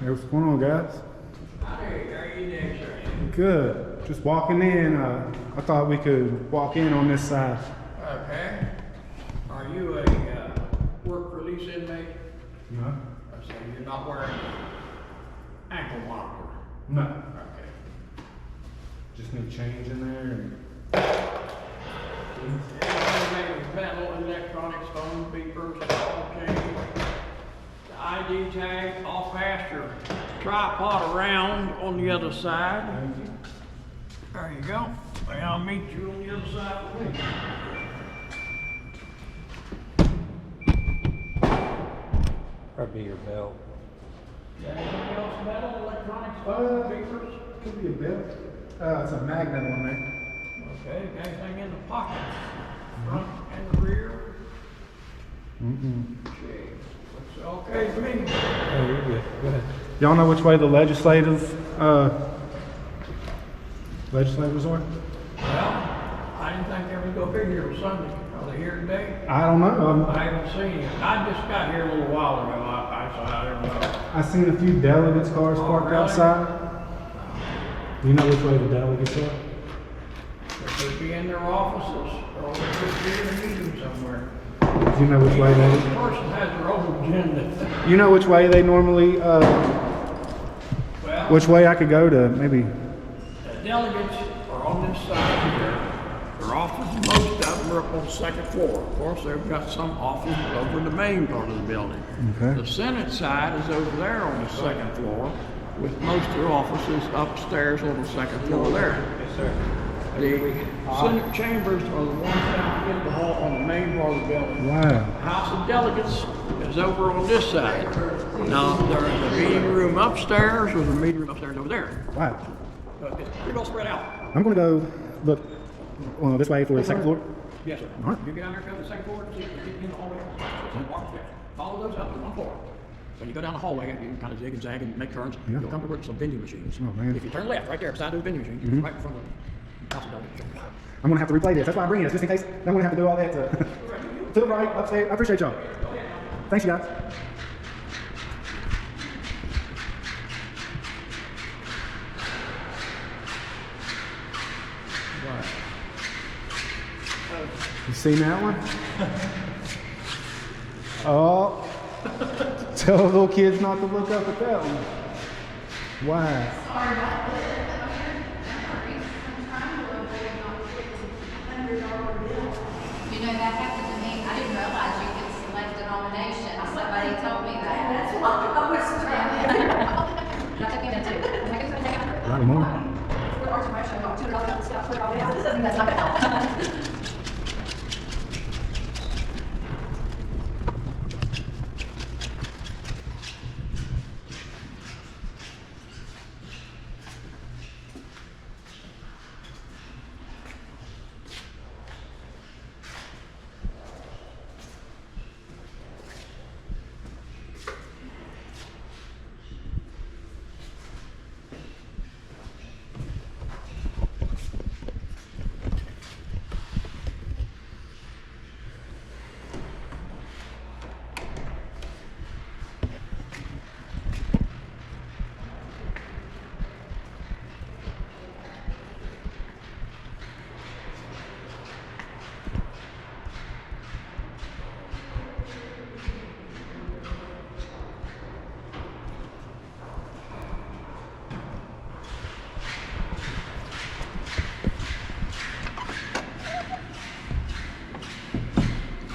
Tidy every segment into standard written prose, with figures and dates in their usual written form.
Hey, what's going on, guys? Howdy, how are you doing, sir? Good. Just walking in. I thought we could walk in on this side. Okay. Are you a work release inmate? No. I say you're not wearing ankle monitor. No. Okay. Just need change in there. Metal, electronics, phone, beepers, all change. The ID tag, I'll pass your tripod around on the other side. Thank you. There you go. And I'll meet you on the other side of me. Probably your belt. Anything else, metal, electronics, phone, beepers? Could be a belt. It's a magnet on there. Okay, anything in the pocket? Front and rear? Okay. Looks okay to me. Oh, you're good. Go ahead. Y'all know which way the legislators are? Well, I didn't think they would go big here on Sunday. Are they here today? I don't know. I haven't seen it. I just got here a little while ago. I don't know. I seen a few delegates' cars parked really? outside. Do you know which way the delegates are? They could be in their offices, or they could be in a meeting somewhere. Do you know which way Each they? person has their own agenda. You know which way they normally? Well, Which way I could go to maybe? the delegates are on this side here. Their offices, most of them are up on the second floor. Of course, they've got some offices over in the main part of the building. Okay. The Senate side is over there on the second floor, with most of their offices upstairs on the second floor there. Yes, sir. The Senate chambers are the ones down in the hall on the main part of the building. Wow. The House of Delegates is over on this side. Now, there's a meeting room upstairs, there's a meeting room upstairs over there. Wow. But it's pretty well spread out. I'm gonna go look this way for the second floor. Yes, sir. All right. You get down there, go to the second floor, see if you get in the hallway. Then walk upstairs. Follow those up to one floor. When you go down the hallway, you kind of zig and zag and make turns. Yeah. You'll come to where there's some vending machines. Oh, man. If you turn left, right there beside those vending machines, you're right in front of the House of Delegates. I'm gonna have to replay this. That's why I'm bringing this, just in case. I'm gonna have to do all that to the right, upstairs. I appreciate y'all. Thanks, you guys. You seen that one? Oh, tell the little kids not to look up at that one. Wow. Sorry about that. I'm trying to avoid not getting $100 bill. You know, that happened to me. I didn't realize you could select a nomination. Somebody told me that. That's why I was trying. I took him too. Not anymore. We're arching my show about $2 stuff. That's not gonna help.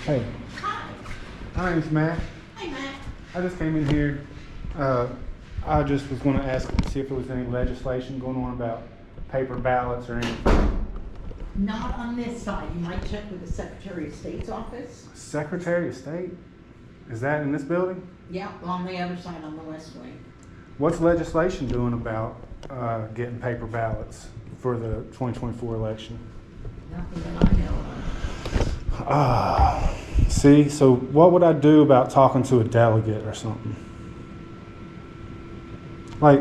Hey. My name's Matt. Hey, Matt. I just came in here. I just was going to ask to see if there was any legislation going on about paper ballots or anything. Not on this side. You might check with the Secretary of State's office. Secretary of State? Is that in this building? Yeah, on the other side on the west wing. What's legislation doing about getting paper ballots for the 2024 election? Nothing that I know of. See, so what would I do about talking to a delegate or something? Like,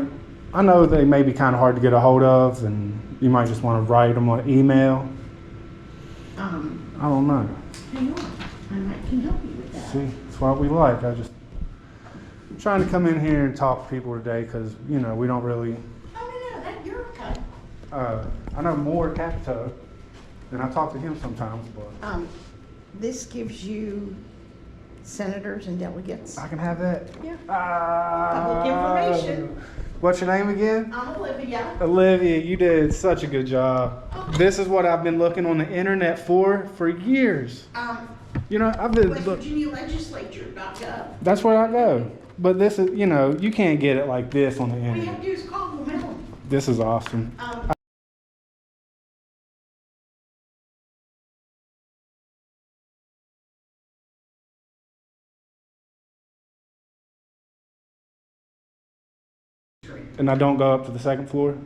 I know they may be kind of hard to get a hold of, and you might just want to write them on email. I don't know. Hang on. I might can help you with that. See, that's what we like. trying to come in here and talk to people today because, you know, we don't really, Oh, no, that, you're okay. I know more Capito, and I talk to him sometimes, but This gives you senators and delegates. I can have that. Yeah. Ah. Public information. What's your name again? I'm Olivia. Olivia, you did such a good job. This is what I've been looking on the internet for years. You know, I've been West Virginia Legislature.gov. that's where I go. But this is, you know, you can't get it like this on the All you have internet. to do is call them out. This is awesome. And I don't go up to the second floor?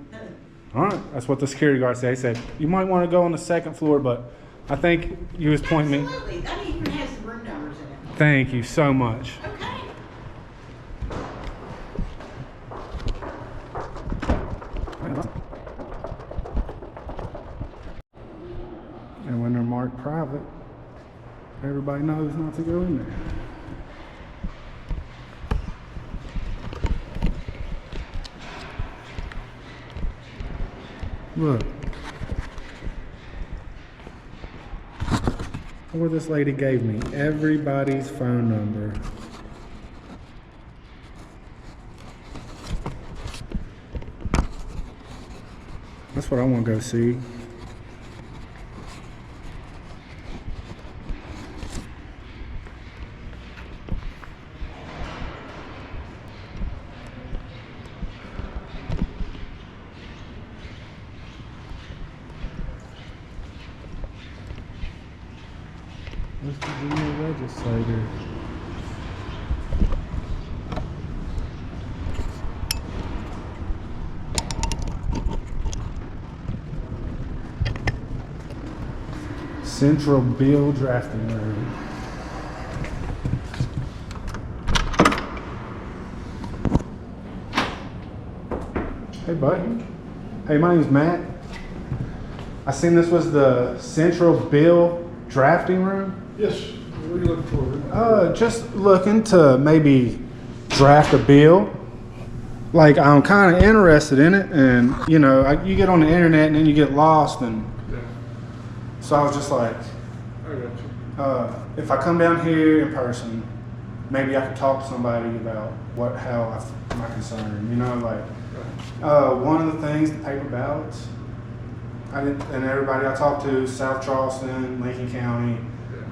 All right, that's what the security guard said. He said, you might want to go on the second floor, but I think you was pointing me. Absolutely. That even has the room numbers in it. Thank you so much. Okay. And when they're marked private, everybody knows not to go in there. Look. Or this lady gave me everybody's phone number. That's what I want to go see. West Virginia legislator. Central bill drafting room. Hey, buddy. Hey, my name's Matt. I seen this was the Central Bill Drafting Room. Yes, what are you looking for? Just looking to maybe draft a bill. Like, I'm kind of interested in it, and you know, you get on the internet and then you get lost, and Yeah, so I was just like, I got you. if I come down here in person, maybe I could talk to somebody about my concern. You know, like one of the things, the paper ballots. And everybody I talked to, South Charleston, Lincoln County,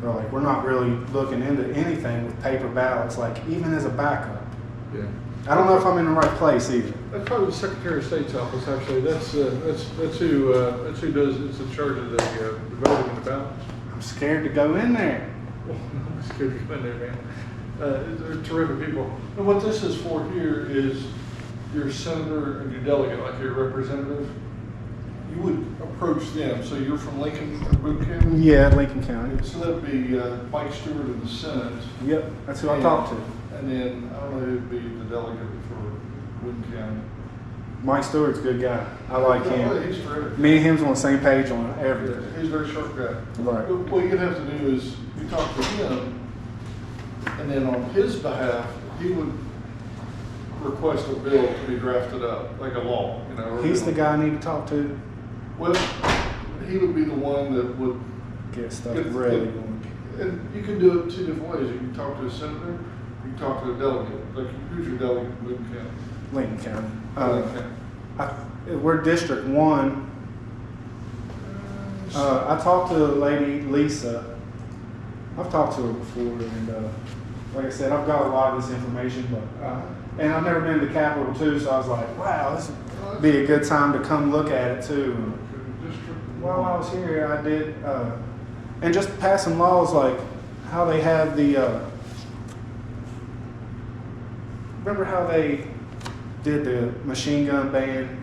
they're like, we're not really looking into anything with paper ballots, like even as a backup. Yeah. I don't know if I'm in the right place either. That's probably the Secretary of State's office, actually. That's who does, is in charge of the voting and the ballots. I'm scared to go in there. I'm scared to go in there, man. They're terrific people. And what this is for here is your senator and your delegate, like your representative. You would approach them. So you're from Lincoln or Boone County? Yeah, Lincoln County. So that'd be Mike Stewart in the Senate. Yep, that's who I talked to. And then, I don't know who'd be the delegate for Boone County. Mike Stewart's a good guy. I like Oh, him. he's terrific. Me and him's on the same page on everything. He's a very sharp guy. Right. But what you'd have to do is, you talk to him, and then on his behalf, he would request a bill to be drafted up, like a law, you know. or He's the bill. guy I need to talk to. Well, he would be the one that would, Get stuff Get- ready. and you can do it two different ways. You can talk to a senator, you can talk to a delegate. Like, who's your delegate in Boone County? Lincoln County. Lincoln County. We're District 1. I talked to the lady, Lisa. I've talked to her before, and like I said, I've got a lot of this information, but and I've never been to the Capitol too, so I was like, wow, this would be a good time to come look at it too. District While I was here, I did, and just passing laws like how they have the, remember how they did the machine gun ban?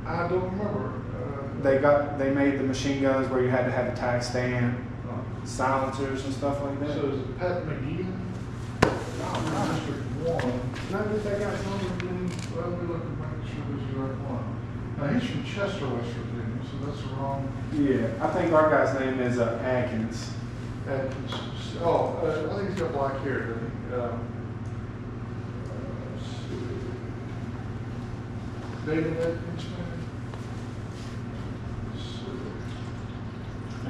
I don't remember. They made the machine guns where you had to have a tax stamp, silencers and stuff like that. So is it Pat McGee? No, District 1. No, they got some. Well, we look at make sure this is the right one. Now, he's from Chester, West Virginia, so that's the wrong. Yeah, I think our guy's name is Atkins. I think he's got black hair, doesn't he? David Edmonds,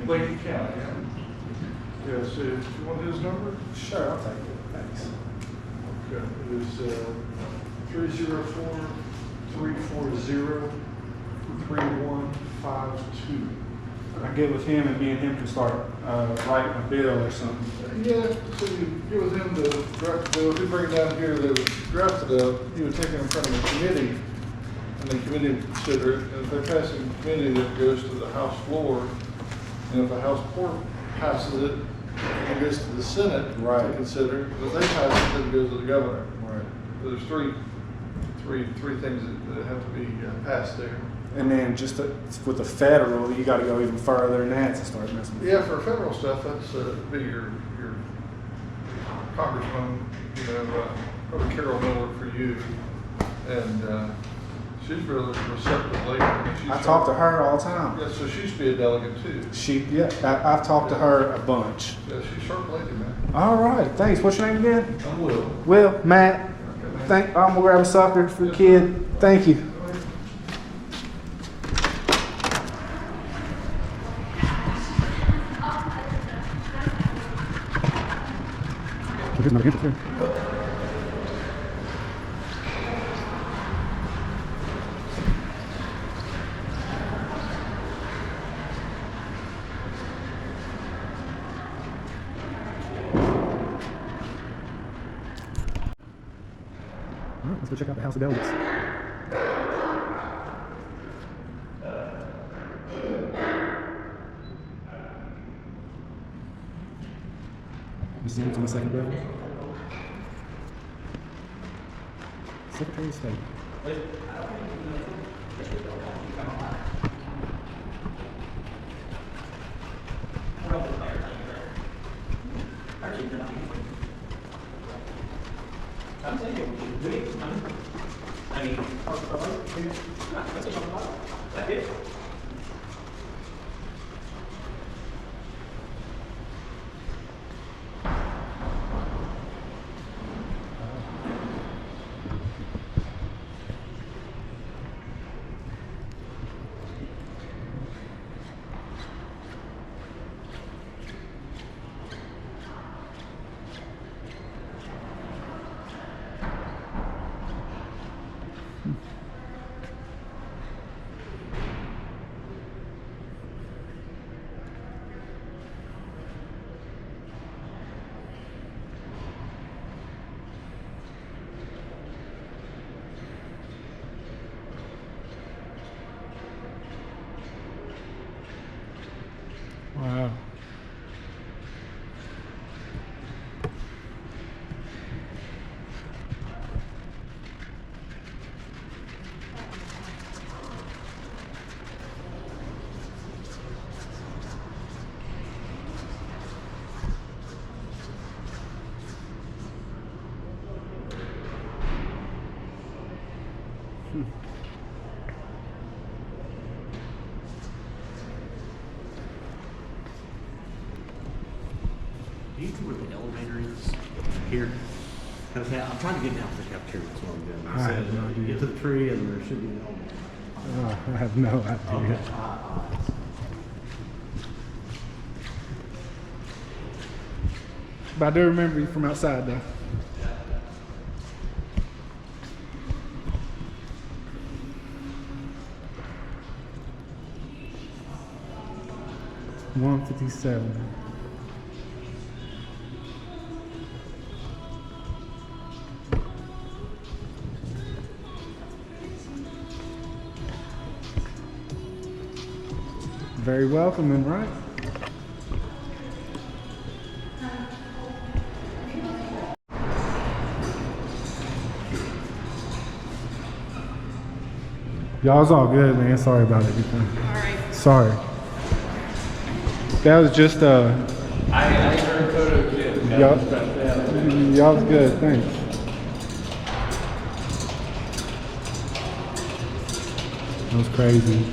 Lincoln County, yeah. Yeah, so you want his number? Sure, I'll take it. Thanks. Okay, it is 304-340-3152. I get with him and me and him can start writing a bill or something. Yeah, so you get with him to draft the bill. If you bring it down here, they would draft it up, you would take it in front of the committee, and the committee would consider it. And if they pass it in committee, then it goes to the House floor. And if the House floor passes it, it goes to the Senate Right. to consider. And if they pass it, then it goes to the governor. Right. So there's three things that have to be passed there. And then just with the federal, you got to go even further than that to start messing with. Yeah, for federal stuff, that's be your congressman, probably Carol Miller for you, and she's really receptive lady. I talk to her all the time. Yeah, so she should be a delegate too. I've talked to her a bunch. Yeah, she's a sharp lady, man. All right, thanks. What's your name again? I'm Will. Will, Matt. I'm gonna grab a sucker for the kid. Thank you. Let's go check out the House of Delegates. You see what's on the second bill? Secretary of State. Wow. Do you know where the elevator is here? Because I'm trying to get down to the cafeteria. That's what I'm doing. I have no You idea. get to the tree and there should be an elevator. I have no idea. Okay. But I do remember you from outside though. $157. Very welcoming, right? Y'all's all good, man. Sorry about everything. All right. Sorry. That was just I heard photo too. y'all's good. Thanks. That was crazy.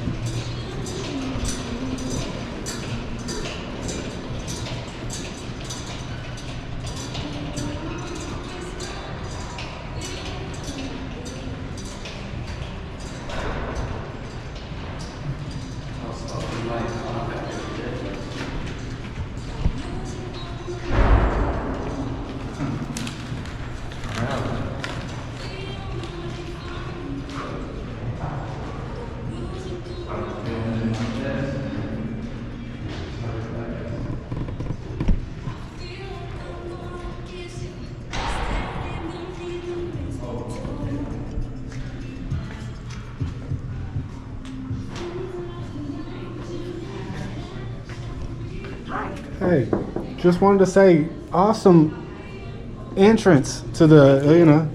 Hey, just wanted to say, awesome entrance to the,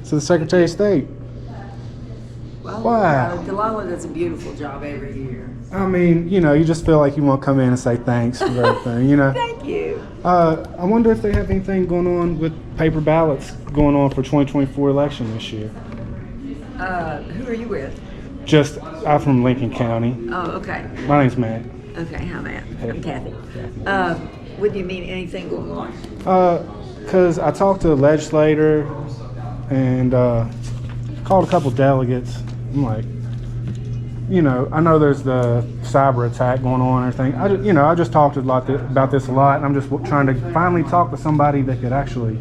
to the Secretary of State. Well, Wow. Delilah does a beautiful job every year. I mean, you just feel like you want to come in and say thanks for everything, Thank you. I wonder if they have anything going on with paper ballots going on for 2024 election this year. Who are you with? I'm from Lincoln County. Oh, okay. My name's Matt. Okay, hi Matt. I'm Kathy. Would you mean anything going on? Because I talked to a legislator and called a couple delegates. I'm like, I know there's the cyber attack going on and everything. I just talked about this a lot, and I'm just trying to finally talk to somebody that could actually,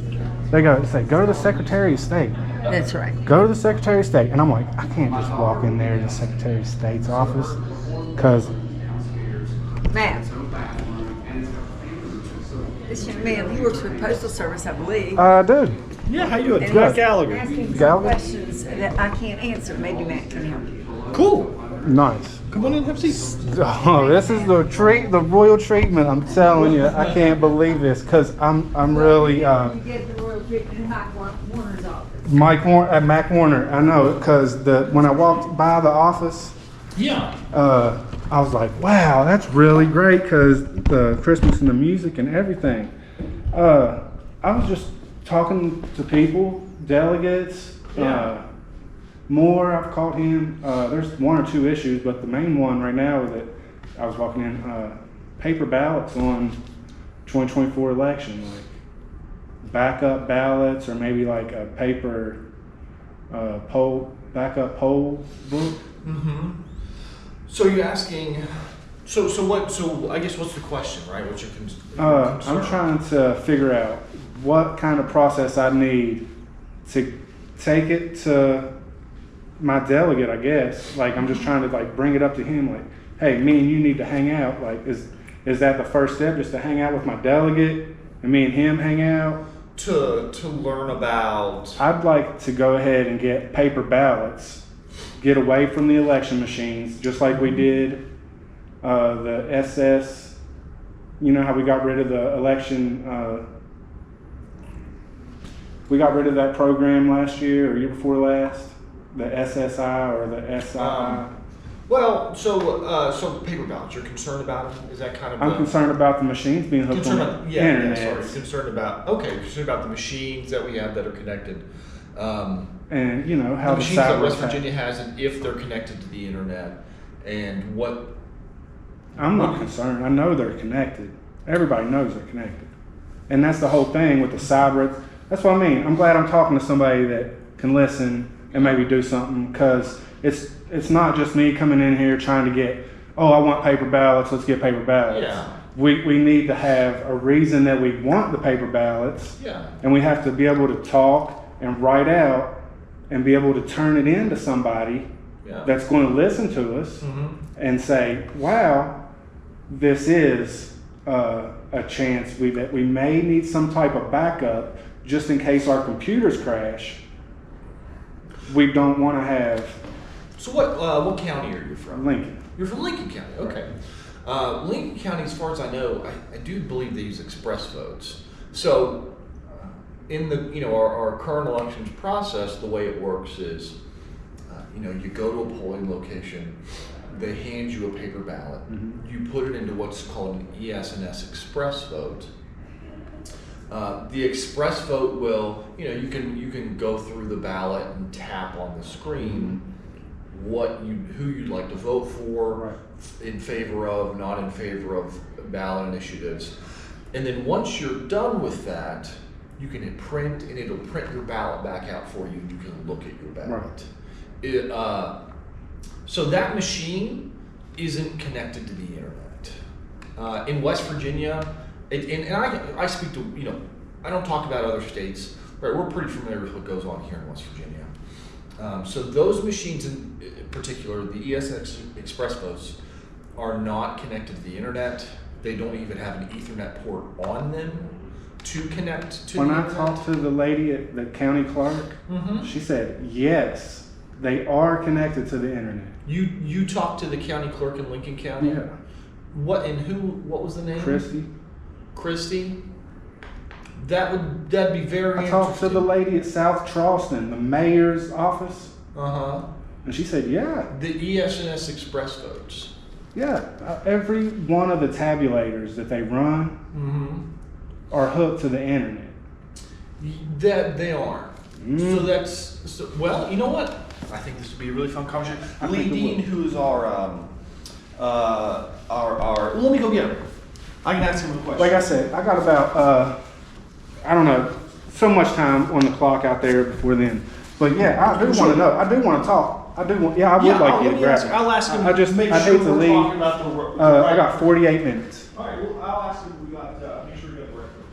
go to the Secretary of State. That's right. Go to the Secretary of State. And I'm like, I can't just walk in there to the Secretary of State's office, because Matt. This young man, he works for the Postal Service, I believe. I do. Yeah, how you doing? And Matt he's Gallagher. asking some Gallagher? questions that I can't answer. Maybe Matt can help you. Cool. Nice. Come on in and have a seat. Oh, this is the royal treatment. I'm telling you, I can't believe this, because I'm really You get the royal treatment in Mike Warner's office. Mac Warner. I know, because when I walked by the office, Yeah. I was like, wow, that's really great, because the Christmas and the music and everything. I was just talking to people, delegates. Yeah. More, I've called him. There's one or two issues, but the main one right now that I was walking in, paper ballots on 2024 election, like backup ballots, or maybe like a paper backup poll book. Mm-hmm. So you're asking, so I guess what's the question, right? What's your concern? I'm trying to figure out what kind of process I need to take it to my delegate, I guess. Like, I'm just trying to bring it up to him, like, hey, me and you need to hang out. Like, is that the first step, just to hang out with my delegate and me and him hang out? To learn about. I'd like to go ahead and get paper ballots, get away from the election machines, just like we did the SS. You know how we got rid of the election, we got rid of that program last year or year before last, the SSI or the SII. Well, so paper ballots, you're concerned about them? Is that kind of I'm concerned about the machines being hooked concerned on about, the yeah, internet. sorry. You're concerned about the machines that we have that are connected. And how the the machines that cyber West attack- Virginia has, and if they're connected to the internet, and what. I'm not concerned. I know they're connected. Everybody knows they're connected. And that's the whole thing with the cyber. That's what I mean. I'm glad I'm talking to somebody that can listen and maybe do something, because it's not just me coming in here trying to get, I want paper ballots, let's get paper ballots. Yeah. We need to have a reason that we want the paper ballots. Yeah. And we have to be able to talk and write out and be able to turn it into somebody Yeah. that's going to listen to us and say, wow, this is a chance that we may need some type of backup just in case our computers crash. We don't want to have So what county are you from? Lincoln. You're from Lincoln County, okay. Lincoln County, as far as I know, I do believe they use express votes. So in the our current elections process, the way it works is you go to a polling location, they hand you a paper ballot, you put it into what's called an ES&S express vote. The express vote will, you can go through the ballot and tap on the screen who you'd like to vote for, in favor of, not in favor of ballot initiatives. And then once you're done with that, you can hit print, and it'll print your ballot back out for you, and you can look at your ballot. So that machine isn't connected to the internet. In West Virginia, and I speak to, I don't talk about other states, right? We're pretty familiar with what goes on here in West Virginia. So those machines in particular, the ES&S express votes, are not connected to the internet. They don't even have an Ethernet port on them to connect to When the I internet. talked to the lady at the county clerk, she said, yes, they are connected to the internet. You talked to the county clerk in Lincoln County? Yeah. What was the name? Christy. Christie, that'd be very I talked to interesting. the lady at South Charleston, the mayor's office, Uh-huh. and she said, yeah, The ES&S Express votes. yeah, every one of the tabulators that they run are hooked to the internet. That they are. Mm. So well, you know what? I think this would be a really fun conversation. I Lee think it Dean, would. who's our, well, let me go get him. I can ask him a question. Like I said, I got about, I don't know, so much time on the clock out there before then. But yeah, I do want to know. I do want to talk. I would like you to grab it. I'll ask him. I just, make I sure hate to we're leave. talking about the I got 48 minutes. All right, well, I'll ask him. We got, make sure we got the right person.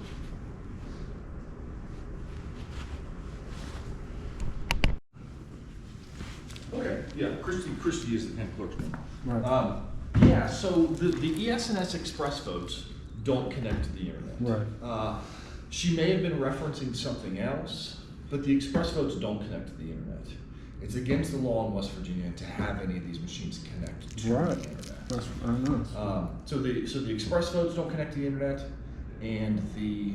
Okay, yeah, Christie is the head clerk's name. Right. Yeah, so the ES&S Express votes don't connect to the internet. Right. She may have been referencing something else, but the Express votes don't connect to the internet. It's against the law in West Virginia to have any of these machines connect to Right. the internet. That's, I know. So the Express votes don't connect to the internet, and the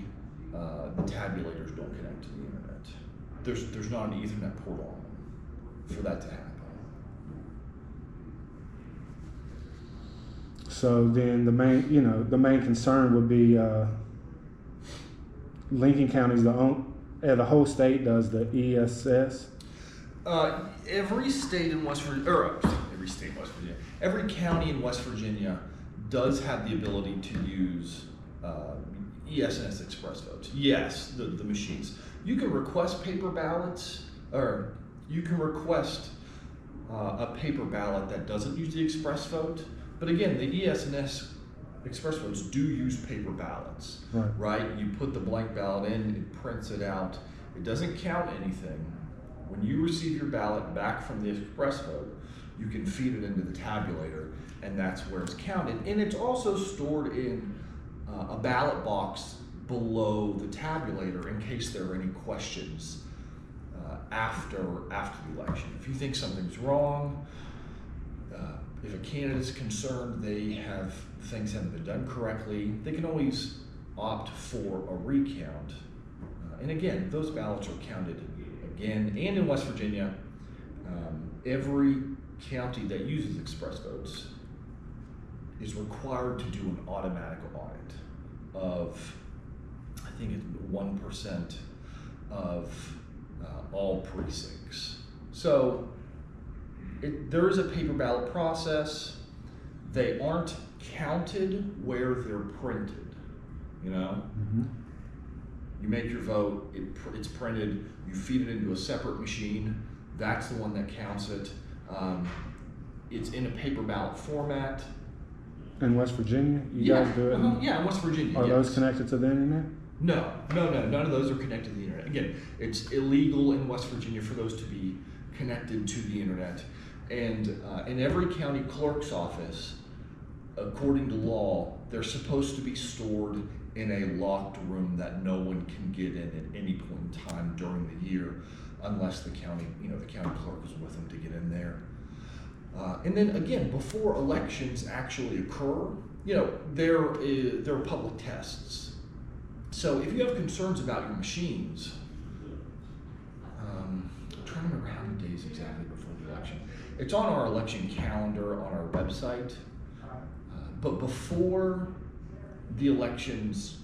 tabulators don't connect to the internet. There's not an Ethernet port on them for that to happen. So then the main concern would be Lincoln County's the whole state does the ESS. Every state in West Virginia, or every state in West Virginia, every county in West Virginia does have the ability to use ES&S Express votes. Yes, the machines. You can request paper ballots, or you can request a paper ballot that doesn't use the Express vote. But again, the ES&S Express votes do use paper ballots, right? You put the blank ballot in, it prints it out. It doesn't count anything. When you receive your ballot back from the Express vote, you can feed it into the tabulator, and that's where it's counted. And it's also stored in a ballot box below the tabulator in case there are any questions after the election. If you think something's wrong, if a candidate's concerned things haven't been done correctly, they can always opt for a recount. And again, those ballots are counted again. And in West Virginia, every county that uses Express votes is required to do an automatic audit of, I think it's 1% of all precincts. So there is a paper ballot process. They aren't counted where they're printed, you know? Mm-hmm. You make your vote, it's printed, you feed it into a separate machine, that's the one that counts it. It's in a paper ballot format. In West Virginia, you guys do it? Yeah, in West Virginia, Are yes. those connected to the internet? No, none of those are connected to the internet. Again, it's illegal in West Virginia for those to be connected to the internet. And in every county clerk's office, according to law, they're supposed to be stored in a locked room that no one can get in at any point in time during the year, unless the county clerk is with them to get in there. And then again, before elections actually occur, there are public tests. So if you have concerns about your machines, I'm trying to remember how many days exactly before the election. It's on our election calendar on our website. But before the elections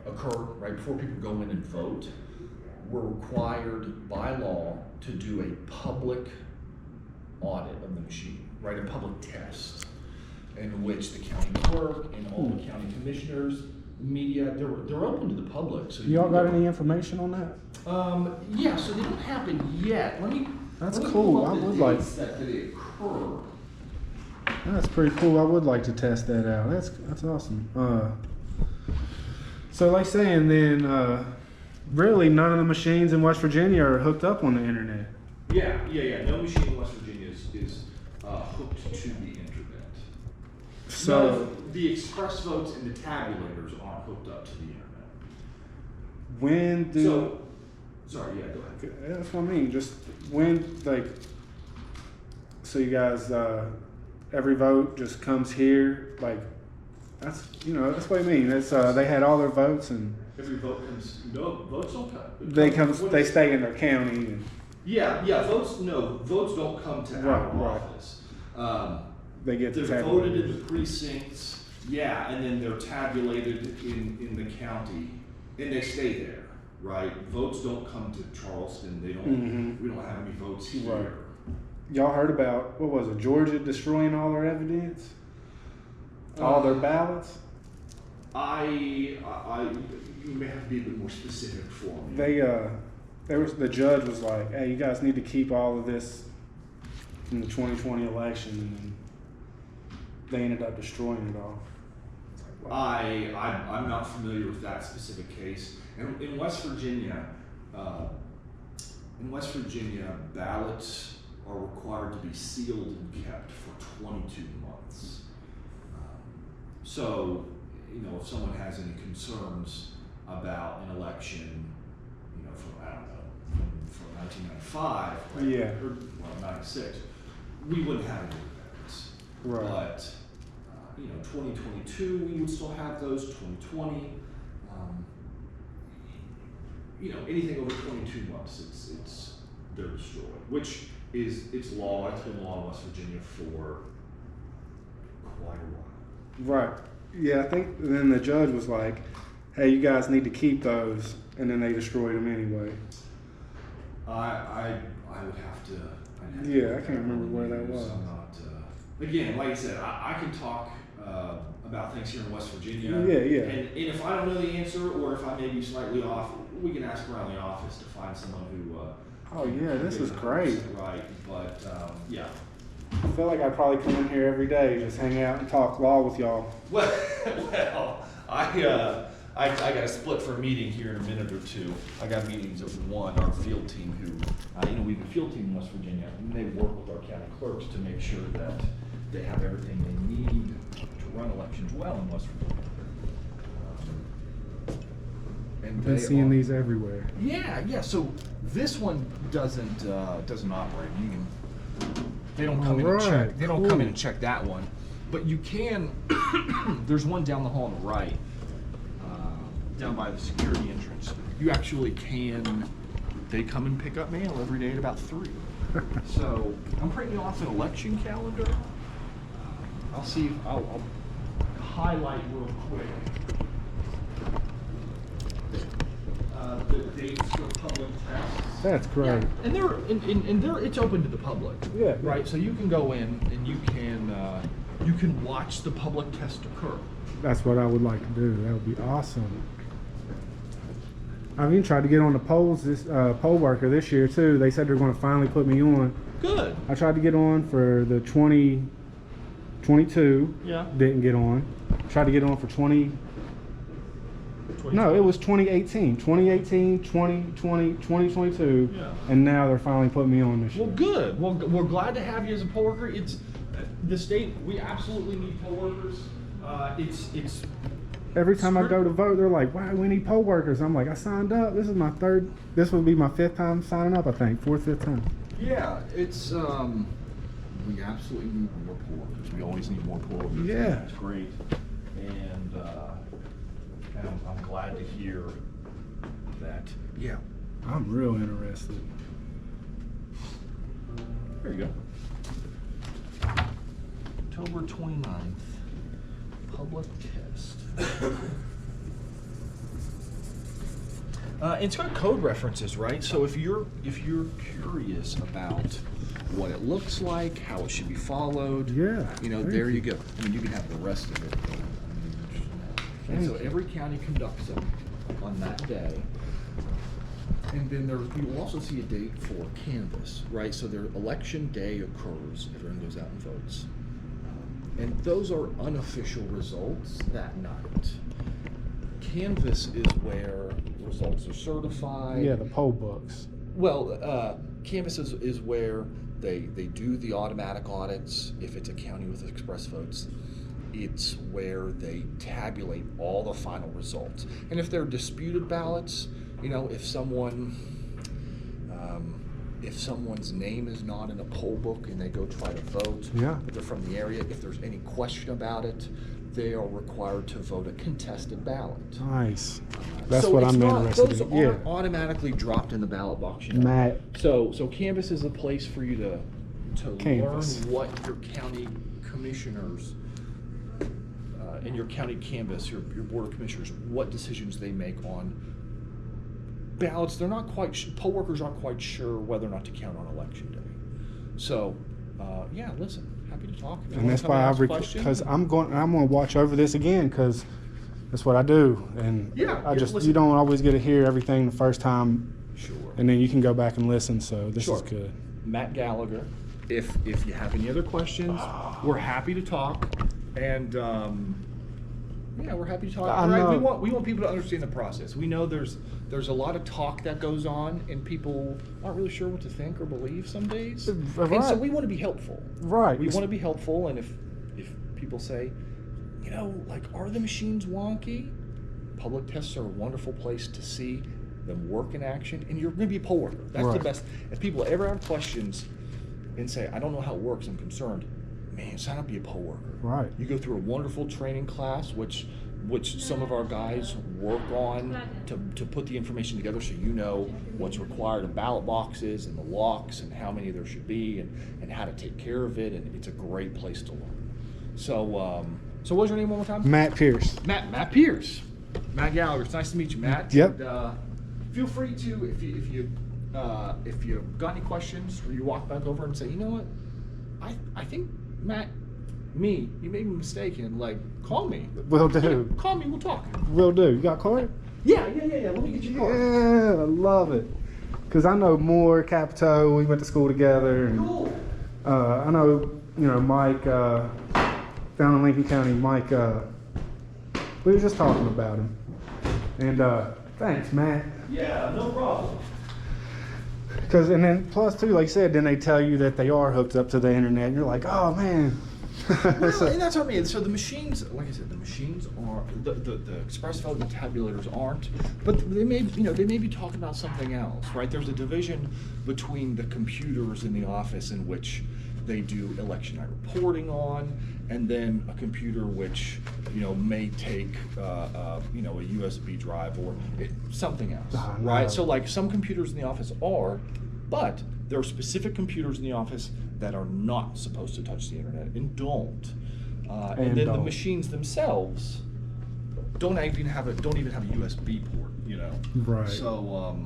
occur, right before people go in and vote, we're required by law to do a public audit of the machine, right? A public test in which the county clerk and all the county commissioners, media, they're open to the public. So Y'all got any information on that? Yeah, so they don't happen yet. That's let me cool. pull up I the would like- dates that they occur. That's pretty cool. I would like to test that out. That's awesome. So like saying then, really none of the machines in West Virginia are hooked up on the internet. Yeah. No machine in West Virginia is hooked to the internet. So the Express votes and the tabulators aren't hooked up to the internet. when do? Sorry, yeah, go ahead. That's what I mean. Just when, like, so you guys, every vote just comes here, like, That's, you know, that's what I mean. It's, they had all their votes and Every vote comes, no, votes don't come. they stay in their county and Yeah, votes don't come to our Right. office. they get They're tabulated. voted in the precincts, and then they're tabulated in the county, and they stay there, right? Votes don't come to Charleston, we don't have any votes here. Right. Y'all heard about, what was it, Georgia destroying all their evidence? All their ballots? You may have to be a bit more specific for me. The judge was like, hey, you guys need to keep all of this from the 2020 election, and then they ended up destroying it all. It's like, wow. I'm not familiar with that specific case. And in West Virginia, ballots are required to be sealed and kept for 22 months. So, if someone has any concerns about an election, from 1995, right? Yeah. Or 96, we wouldn't have any events. Right. But 2022, we would still have those. 2020, anything over 22 months, they're destroyed. Which it's law. It's been law in West Virginia for quite a while. Right. Yeah, I think then the judge was like, hey, you guys need to keep those, and then they destroyed them anyway. I would have to. Yeah, I can't remember where that was. I'm not. Again, like I said, I can talk about things here in West Virginia. Yeah. And if I don't know the answer, or if I may be slightly off, we can ask around the office to find someone who. Oh yeah, this is great. Right, but yeah. I feel like I probably come in here every day, just hang out and talk law with y'all. Well, I got a split for a meeting here in a minute or two. I got meetings at 1, our field team who, we've a field team in West Virginia, and they work with our county clerks to make sure that they have everything they need to run elections well in West Virginia. And I've been seeing these everywhere. Yeah. So this one doesn't operate. They don't come in and check. They don't come in and check that one, but you can. There's one down the hall on the right, down by the security entrance. You actually can. They come and pick up mail every day at about 3. So I'm printing off an election calendar. I'll see. I'll highlight real quick. The dates for public tests. That's great. Yeah, and they're it's open to the public. Yeah. Right. So you can go in and you can watch the public test occur. That's what I would like to do. That would be awesome. I've even tried to get on the polls, poll worker this year too. They said they're going to finally put me on. Good. I tried to get on for the 2022. Yeah. Didn't get on. Tried to get on for 20. No, it was 2018. 2018, 2020, 2022. Yeah. And now they're finally putting me on this year. Well, good. Well, we're glad to have you as a poll worker. It's the state. We absolutely need poll workers. It's. Every time I go to vote, they're like, "Wow, we need poll workers." I'm like, "I signed up. This is my third. This will be my 5th time signing up. I think 4th, 5th time." Yeah, it's. We absolutely need more poll workers. We always need more poll workers. Yeah. It's great, and I'm glad to hear that. Yeah. I'm real interested. There you go. October 29th, public test. It's got code references, right? So if you're curious about what it looks like, how it should be followed, Yeah, there you go. I mean, you can have the rest of it. And so every county conducts them on that day. And then you will also see a date for canvass, right? So their election day occurs, everyone goes out and votes. And those are unofficial results that night. Canvass is where results are certified. Yeah, the poll books. Well, canvass is where they do the automatic audits if it's a county with express votes. It's where they tabulate all the final results. And if they're disputed ballots, if someone if someone's name is not in a poll book and they go try to vote, Yeah. if they're from the area, if there's any question about it, they are required to vote a contested ballot. Nice. That's So what it's I'm not, interested those in. Yeah. aren't automatically dropped in the ballot box. You know? Matt. So Canvas is a place for you to Canvas. learn what your county commissioners in your county canvas, your board of commissioners, what decisions they make on ballots. They're not quite poll workers aren't quite sure whether or not to count on election day. So yeah, listen, happy to talk. If you And wanna that's come why ask I questions. because I'm going to watch over this again because that's what I do. And Yeah, I just listen. you don't always get to hear everything the first time, Sure. and then you can go back and listen. So this Sure. is good. Matt Gallagher. If you have any other questions, we're happy to talk. And yeah, we're happy to talk. I Right? know. We want people to understand the process. We know there's a lot of talk that goes on, and people aren't really sure what to think or believe some days. And so Right. we want to be helpful. Right. We want to be helpful, and if people say, you know, like, are the machines wonky? Public tests are a wonderful place to see them work in action, and you're going to be a poll worker. That's the Right. best. If people ever have questions and say, I don't know how it works, I'm concerned, man, sign up to be a poll worker. Right. You go through a wonderful training class, which some of our guys work on to put the information together so you know what's required of ballot boxes and the locks and how many there should be and how to take care of it, and it's a great place to learn. So, what was your name one more time? Matt Pierce. Matt Pierce. Matt Gallagher. It's nice to meet you, Matt. Yep. And, feel free to, if you got any questions or you walk back over and say, you know what, I think Matt, you made me mistaken. Like, call me. Will do. Call me. We'll talk. Will do. You got a card? Yeah. Let me get your card. Yeah, I love it. Because I know Moore, Capito, we went to school together. And, Cool. I know, Mike, down in Lincoln County, Mike, we were just talking about him. And thanks, Matt. Yeah, no problem. And then plus too, like I said, then they tell you that they are hooked up to the internet, and you're like, oh man. Well, and that's what I mean. So the machines, like I said, the machines are the express vote and the tabulators aren't, but they may be talking about something else, right? There's a division between the computers in the office in which they do election night reporting on, and then a computer which may take a USB drive or something else, Oh, no. right? So like some computers in the office are, but there are specific computers in the office that are not supposed to touch the internet and don't. And then the don't. machines themselves don't even have a USB port, Right. So,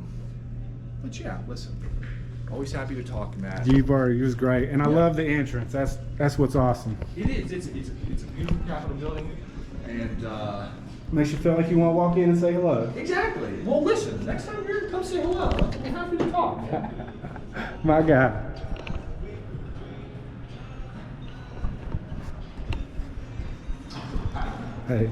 but yeah, listen. Always happy to talk, Matt. You was great, and I Yeah. love the entrance. That's what's awesome. It is. It's a beautiful Capitol building, and Makes you feel like you want to walk in and say hello. exactly. Well, listen. Next time you're here, come say hello. I'm happy to talk. My guy. Hey.